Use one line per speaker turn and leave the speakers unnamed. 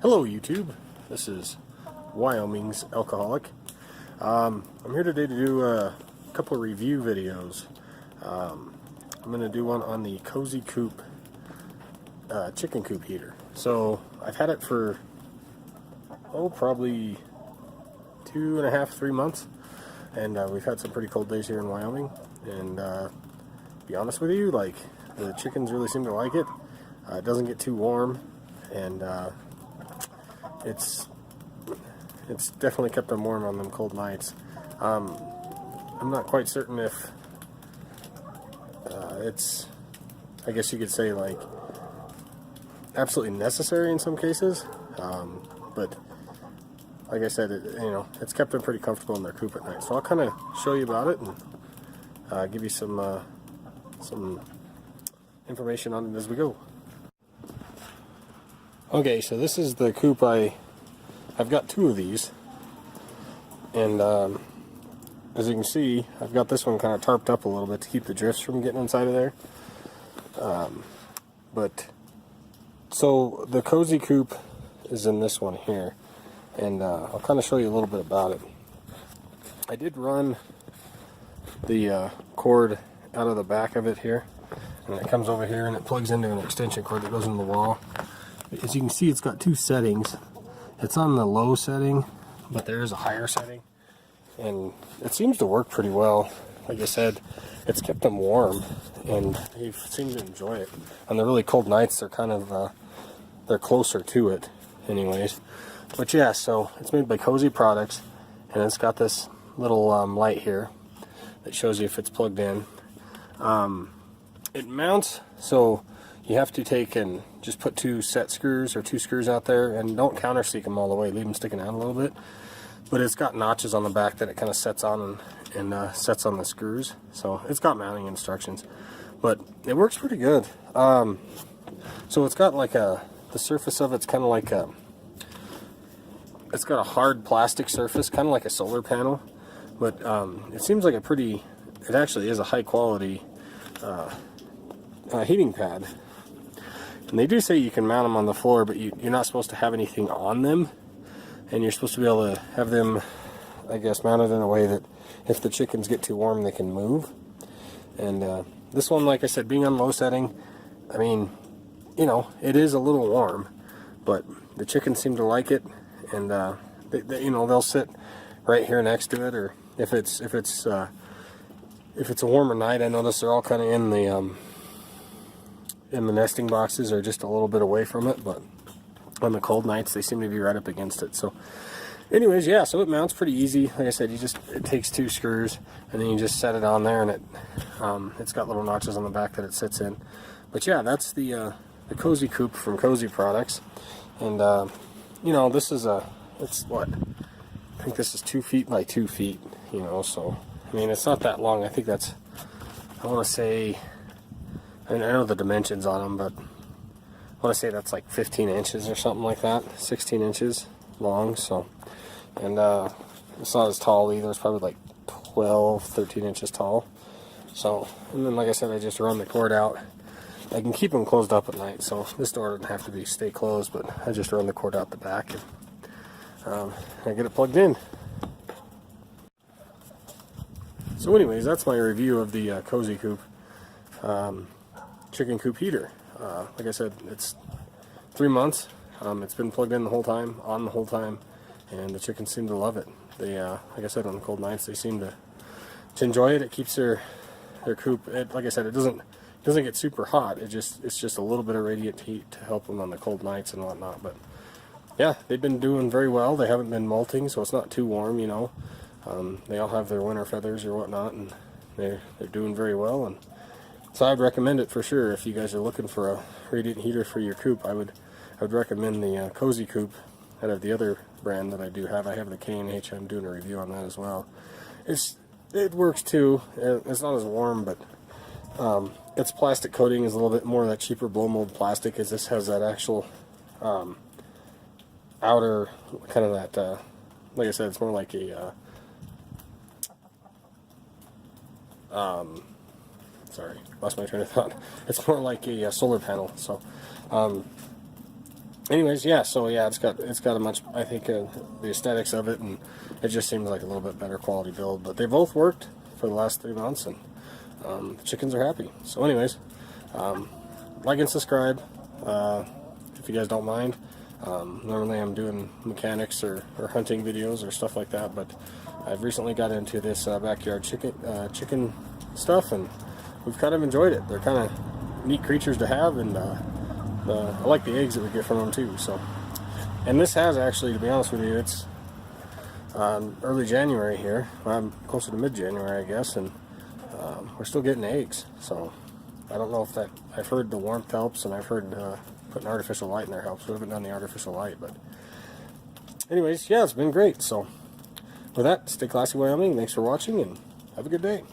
Hello YouTube, this is Wyoming's Alcoholic. I'm here today to do a couple of review videos. I'm going to do one on the Cozy Coop chicken coop heater. So I've had it for probably 2.5, 3 months, and we've had some pretty cold days here in Wyoming, and to be honest with you, like, the chickens really seem to like it. It doesn't get too warm, and it's definitely kept them warm on them cold nights. I'm not quite certain if it's, I guess you could say, like, absolutely necessary in some cases, but like I said, it's kept them pretty comfortable in their coop at night. So I'll kind of show you about it and give you some information on it as we go. Okay, so this is the coop. I've got two of these, and as you can see, I've got this one kind of tarped up a little bit to keep the drifts from getting inside of there. So the Cozy Coop is in this one here, and I'll kind of show you a little bit about it. I did run the cord out of the back of it here, and it comes over here and it plugs into an extension cord that goes in the wall. As you can see, it's got two settings. It's on the low setting, but there is a higher setting, and it seems to work pretty well. Like I said, it's kept them warm, and they seem to enjoy it. On the really cold nights, they're kind of they're closer to it, anyways. But yeah, so it's made by Cozy Products, and it's got this little light here that shows you if it's plugged in. It mounts, so you have to take and just put two set screws or two screws out there, and don't countersink them all the way, leave them sticking out a little bit. But it's got notches on the back that it kind of sets on and sets on the screws. So it's got mounting instructions, but it works pretty good. So it's got like the surface of it's kind of like it's got a hard plastic surface, kind of like a solar panel, but it seems like it actually is a high quality heating pad. And they do say you can mount them on the floor, but you're not supposed to have anything on them, and you're supposed to be able to have them, I guess, mounted in a way that if the chickens get too warm, they can move. And this one, like I said, being on low setting, I mean, it is a little warm, but the chickens seem to like it, and they'll sit right here next to it, or if it's a warmer night, I notice they're all kind of in the nesting boxes or just a little bit away from it, but on the cold nights they seem to be right up against it. So anyways, yeah, so it mounts pretty easy. Like I said, it takes two screws, and then you just set it on there, and it's got little notches on the back that it sits in. But yeah, that's the Cozy Coop from Cozy Products. And this is it's what, I think this is 2 feet by 2 feet, so I mean, it's not that long. I think that's, I want to say, I know the dimensions on them, but I want to say that's like 15 inches or something like that, 16 inches long. So, and it's not as tall either. It's probably like 12, 13 inches tall. So, and then like I said, I just run the cord out. I can keep them closed up at night, so this door doesn't have to stay closed, but I just run the cord out the back, and I get it plugged in. So anyways, that's my review of the Cozy Coop chicken coop heater. Like I said, it's 3 months. It's been plugged in the whole time, on the whole time, and the chickens seem to love it. They, like I said, on the cold nights, they seem to enjoy it. It keeps their coop. Like I said, it doesn't get super hot. It's just a little bit of radiant heat to help them on the cold nights and whatnot. But yeah, they've been doing very well. They haven't been molting, so it's not too warm. They all have their winter feathers or whatnot, and they're doing very well. And so I'd recommend it for sure. If you guys are looking for a radiant heater for your coop, I would recommend the Cozy Coop out of the other brand that I do have. I have the K&H. I'm doing a review on that as well. It works too. It's not as warm, but its plastic coating is a little bit more of that cheaper blow mold plastic, as this has that actual outer kind of that. Like I said, it's more like a sorry, lost my train of thought. It's more like a solar panel. So anyways, yeah. So yeah, it's got a much, I think, the aesthetics of it, and it just seems like a little bit better quality build. But they both worked for the last 3 months, and the chickens are happy. So anyways, like and subscribe if you guys don't mind. Normally I'm doing mechanics or hunting videos or stuff like that, but I've recently got into this backyard chicken stuff, and we've kind of enjoyed it. They're kind of neat creatures to have, and I like the eggs that we get from them too. So, and this has actually, to be honest with you, it's early January here. I'm closer to mid-January, I guess, and we're still getting eggs. So I don't know if that, I've heard the warmth helps, and I've heard putting artificial light in there helps. We haven't done the artificial light, but anyways, yeah, it's been great. So with that, stay classy, Wyoming. Thanks for watching, and have a good day.